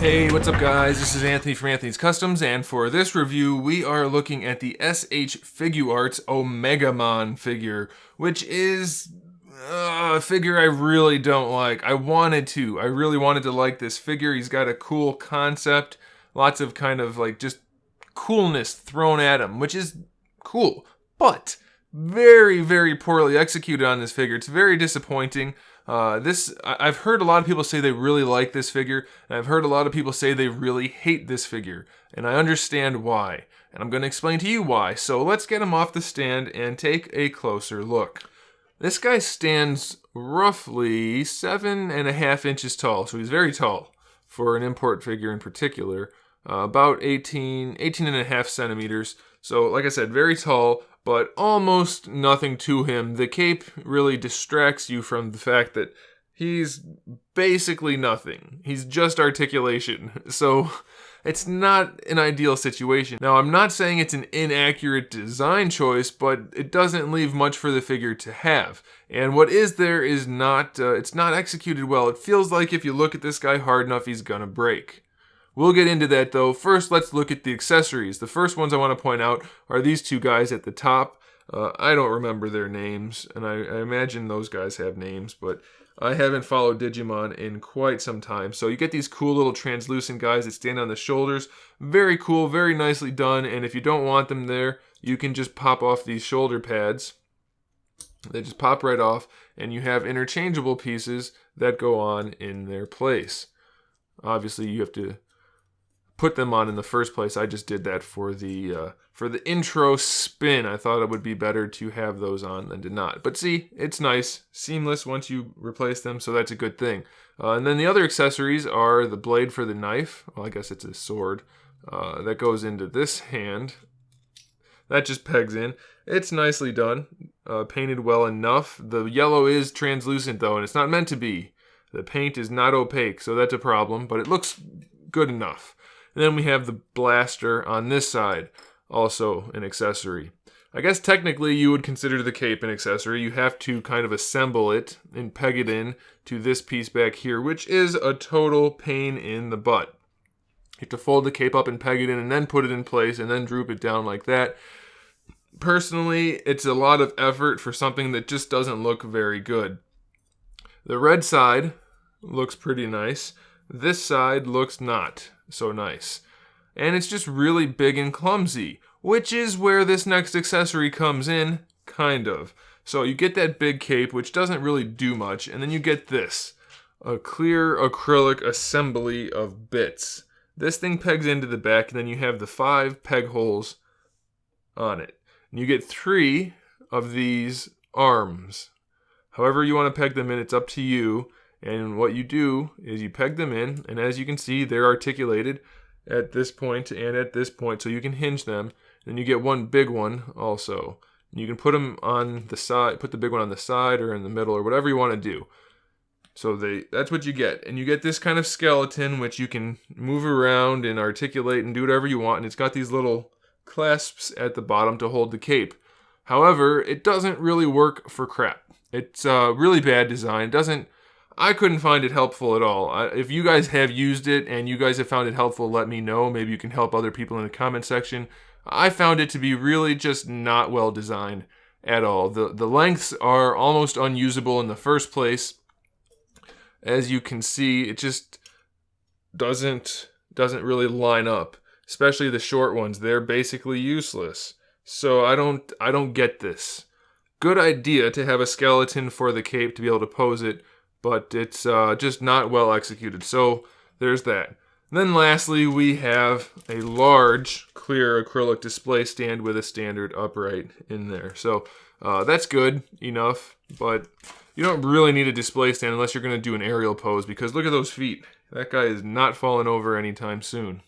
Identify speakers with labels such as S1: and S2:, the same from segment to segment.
S1: Hey, what's up guys? This is Anthony from Anthony's Customs, and for this review we are looking at the SH Figuarts OMEGAMON figure, which is a figure I really don't like. I really wanted to like this figure. He's got a cool concept, lots of kind of like just coolness thrown at him, which is cool, but very, very poorly executed on this figure. It's very disappointing. I've heard a lot of people say they really like this figure, and I've heard a lot of people say they really hate this figure, and I understand why, and I'm going to explain to you why. So let's get him off the stand and take a closer look. This guy stands roughly 7.5 inches tall, so he's very tall for an import figure in particular. About 18.5 centimeters. So like I said, very tall, but almost nothing to him. The cape really distracts you from the fact that he's basically nothing. He's just articulation. So it's not an ideal situation. Now, I'm not saying it's an inaccurate design choice, but it doesn't leave much for the figure to have. And what is there is not, it's not executed well. It feels like if you look at this guy hard enough, he's gonna break. We'll get into that though. First, let's look at the accessories. The first ones I want to point out are these two guys at the top. I don't remember their names, and I imagine those guys have names, but I haven't followed Digimon in quite some time. So you get these cool little translucent guys that stand on the shoulders. Very cool, very nicely done, and if you don't want them there, you can just pop off these shoulder pads. They just pop right off, and you have interchangeable pieces that go on in their place. Obviously, you have to put them on in the first place. I just did that for the intro spin. I thought it would be better to have those on than to not. But see, it's nice, seamless once you replace them, so that's a good thing. And then the other accessories are the blade for the knife. Well, I guess it's a sword. That goes into this hand. That just pegs in. It's nicely done, painted well enough. The yellow is translucent though, and it's not meant to be. The paint is not opaque, so that's a problem, but it looks good enough. And then we have the blaster on this side, also an accessory. I guess technically you would consider the cape an accessory. You have to kind of assemble it and peg it in to this piece back here, which is a total pain in the butt. You have to fold the cape up and peg it in and then put it in place and then droop it down like that. Personally, it's a lot of effort for something that just doesn't look very good. The red side looks pretty nice. This side looks not so nice. And it's just really big and clumsy, which is where this next accessory comes in, kind of. So you get that big cape, which doesn't really do much, and then you get this, a clear acrylic assembly of bits. This thing pegs into the back, and then you have the 5 peg holes on it. And you get 3 of these arms. However you want to peg them in, it's up to you. And what you do is you peg them in, and as you can see, they're articulated at this point and at this point, so you can hinge them. Then you get one big one also. And you can put them on the side, put the big one on the side or in the middle or whatever you want to do. So that's what you get. And you get this kind of skeleton, which you can move around and articulate and do whatever you want. And it's got these little clasps at the bottom to hold the cape. However, it doesn't really work for crap. It's a really bad design. I couldn't find it helpful at all. If you guys have used it and you guys have found it helpful, let me know. Maybe you can help other people in the comment section. I found it to be really just not well designed at all. The lengths are almost unusable in the first place. As you can see, it just doesn't really line up. Especially the short ones. They're basically useless. So I don't get this. Good idea to have a skeleton for the cape to be able to pose it, but it's just not well executed. So there's that. And then lastly, we have a large clear acrylic display stand with a standard upright in there. So that's good enough, but you don't really need a display stand unless you're going to do an aerial pose, because look at those feet. That guy is not falling over anytime soon.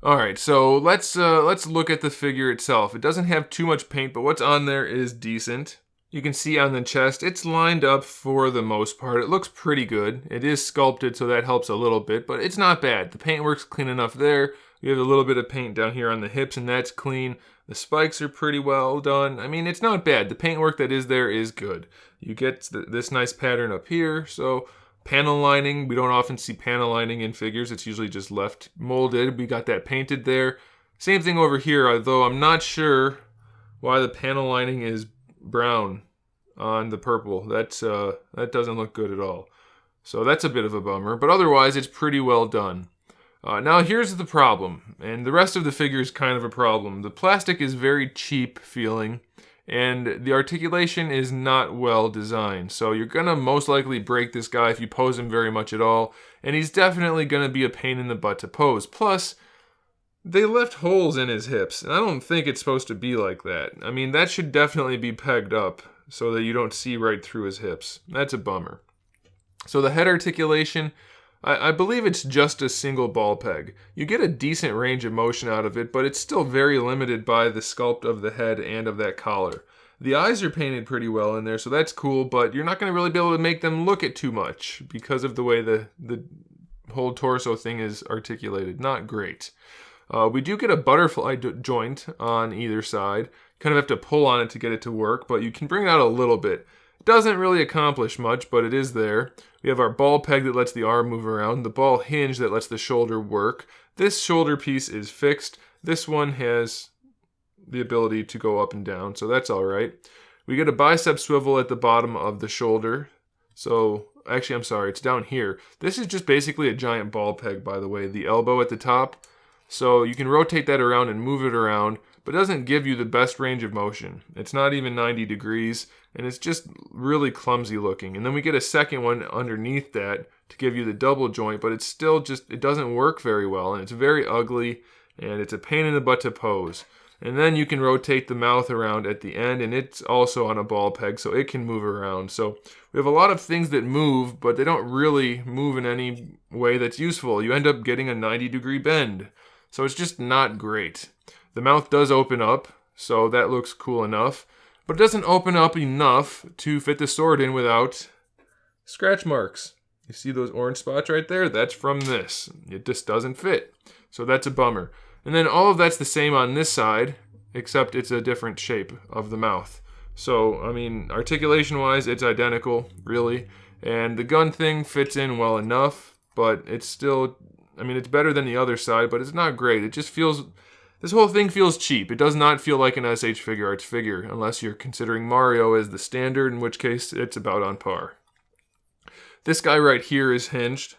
S1: Alright, so let's look at the figure itself. It doesn't have too much paint, but what's on there is decent. You can see on the chest, it's lined up for the most part. It looks pretty good. It is sculpted, so that helps a little bit, but it's not bad. The paintwork's clean enough there. You have a little bit of paint down here on the hips, and that's clean. The spikes are pretty well done. I mean, it's not bad. The paintwork that is there is good. You get this nice pattern up here, so Panel lining, we don't often see panel lining in figures. It's usually just left molded. We got that painted there. Same thing over here, although I'm not sure why the panel lining is brown on the purple. That doesn't look good at all. So that's a bit of a bummer, but otherwise it's pretty well done. Now here's the problem, and the rest of the figure is kind of a problem. The plastic is very cheap feeling, and the articulation is not well designed. So you're gonna most likely break this guy if you pose him very much at all, and he's definitely gonna be a pain in the butt to pose. Plus, they left holes in his hips, and I don't think it's supposed to be like that. I mean, that should definitely be pegged up so that you don't see right through his hips. That's a bummer. So the head articulation, I believe it's just a single ball peg. You get a decent range of motion out of it, but it's still very limited by the sculpt of the head and of that collar. The eyes are painted pretty well in there, so that's cool, but you're not going to really be able to make them look it too much because of the way the whole torso thing is articulated. Not great. We do get a butterfly joint on either side. Kind of have to pull on it to get it to work, but you can bring it out a little bit. It doesn't really accomplish much, but it is there. We have our ball peg that lets the arm move around, the ball hinge that lets the shoulder work. This shoulder piece is fixed. This one has the ability to go up and down, so that's all right. We get a bicep swivel at the bottom of the shoulder. So, actually, I'm sorry, it's down here. This is just basically a giant ball peg, by the way. The elbow at the top. So you can rotate that around and move it around, but it doesn't give you the best range of motion. It's not even 90 degrees, and it's just really clumsy looking. And then we get a second one underneath that to give you the double joint, but it's still just, it doesn't work very well, and it's very ugly, and it's a pain in the butt to pose. And then you can rotate the mouth around at the end, and it's also on a ball peg, so it can move around. So we have a lot of things that move, but they don't really move in any way that's useful. You end up getting a 90-degree bend. So it's just not great. The mouth does open up, so that looks cool enough, but it doesn't open up enough to fit the sword in without scratch marks. You see those orange spots right there? That's from this. It just doesn't fit. So that's a bummer. And then all of that's the same on this side, except it's a different shape of the mouth. So, I mean, articulation-wise, it's identical, really. And the gun thing fits in well enough, but it's still, I mean, it's better than the other side, but it's not great. It just feels, this whole thing feels cheap. It does not feel like an SH Figuarts figure, unless you're considering Mario as the standard, in which case it's about on par. This guy right here is hinged,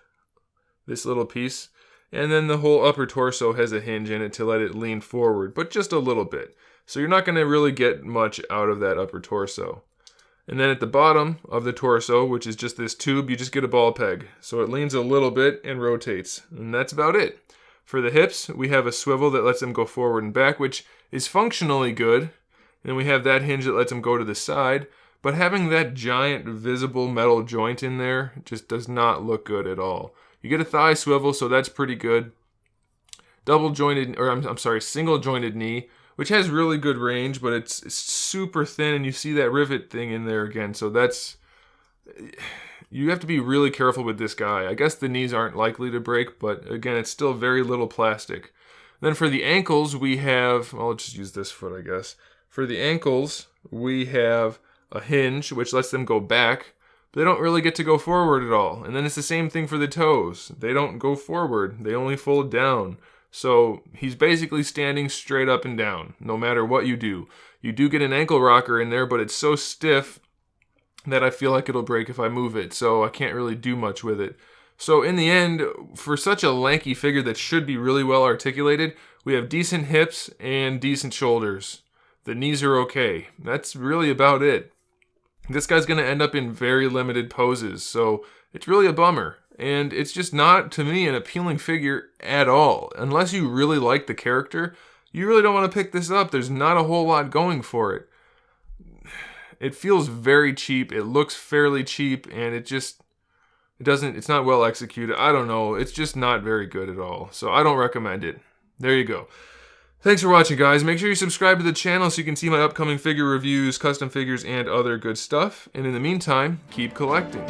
S1: this little piece, and then the whole upper torso has a hinge in it to let it lean forward, but just a little bit. So you're not going to really get much out of that upper torso. And then at the bottom of the torso, which is just this tube, you just get a ball peg. So it leans a little bit and rotates. And that's about it. For the hips, we have a swivel that lets them go forward and back, which is functionally good. And then we have that hinge that lets them go to the side. But having that giant visible metal joint in there just does not look good at all. You get a thigh swivel, so that's pretty good. Double jointed, or I'm sorry, single jointed knee, which has really good range, but it's super thin, and you see that rivet thing in there again. So that's, you have to be really careful with this guy. I guess the knees aren't likely to break, but again, it's still very little plastic. Then for the ankles, we have, I'll just use this foot, I guess. For the ankles, we have a hinge, which lets them go back. They don't really get to go forward at all. And then it's the same thing for the toes. They don't go forward. They only fold down. So he's basically standing straight up and down, no matter what you do. You do get an ankle rocker in there, but it's so stiff that I feel like it'll break if I move it. So I can't really do much with it. So in the end, for such a lanky figure that should be really well articulated, we have decent hips and decent shoulders. The knees are okay. That's really about it. This guy's going to end up in very limited poses, so it's really a bummer. And it's just not, to me, an appealing figure at all. Unless you really like the character, you really don't want to pick this up. There's not a whole lot going for it. It feels very cheap. It looks fairly cheap, and it's not well executed. I don't know. It's just not very good at all. So I don't recommend it. There you go. Thanks for watching, guys. Make sure you subscribe to the channel so you can see my upcoming figure reviews, custom figures, and other good stuff. And in the meantime, keep collecting.